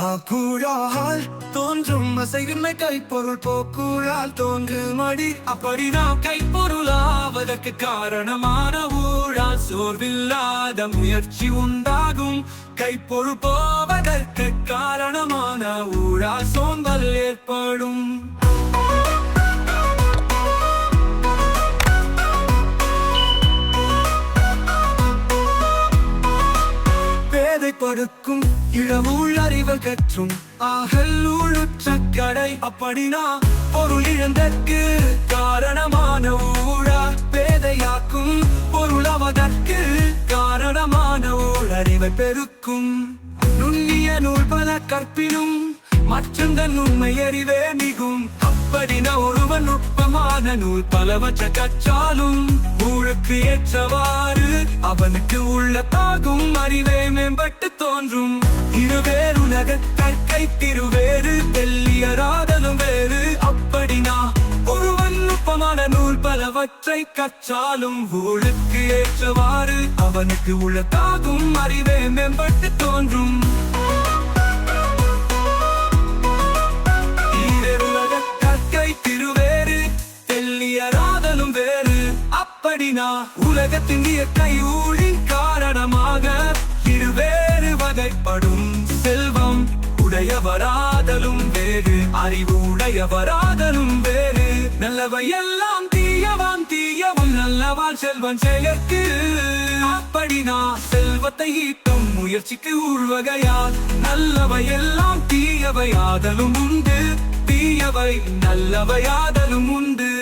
ஆக்கூழால் தோன்றும் அசைவின்மை கைப்பொருள் போக்கூழால் தோன்றும் அடி. அப்படி நாம் கைப்பொருளாவதற்கு காரணமான ஊழால் சோர்வில்லாத முயற்சி உண்டாகும். கைப்பொருள் போவதற்கு காரணமான ஊழால் சோம்பல் ஏற்படும். படுக்கும் இளவுள் அறிவல் கற்றும் ஆகல் ஊழுற்ற கடை. அப்படினா பொருள் இழந்தற்கு காரணமான ஊழா பேதையாக்கும். பொருளாவதற்கு காரணமான ஊழ் அறிவை பெருக்கும். நுண்ணிய நூல் பல கற்பினும் மற்றந்த உண்மை அறிவே மிகும். அப்படின ஒருவன் நுட்பமான நூல் பலவற்ற கற்றாலும் ஊழுக்கு ஏற்றவாறு அவனுக்கு உள்ள தாகும் அறிவே மேம்பட்டு தோன்றும். இருவேறு உலக கற்கை திருவேறு தெல்லியராதலும் வேறு. அப்படினா ஒருவன் நுட்பமான நூல் பலவற்றை கற்றாலும் ஊழுக்கு ஏற்றவாறு அவனுக்கு உள்ள தாகும் அறிவே மேம்பட்டு தோன்றும். திருவேறு தெல்லியராதலும் வேறு. அப்படினா உலகத்தின் இயற்கை ஊழின் காரணமாக இருவேறு வகைப்படும். செல்வம் உடையவராதலும் வேறு அறிவு உடையவராதலும் வேறு. நல்லவை எல்லாம் தீயவான் தீயவும் நல்லவான் செல்வன் செயற்கு. அப்படினா செல்வத்தை ஈட்டும் முயற்சிக்கு ஊழ்வகையால் நல்லவை எல்லாம் தீயவை ஆதலும் உண்டு. தீயவை நல்லவையாதலும் உண்டு.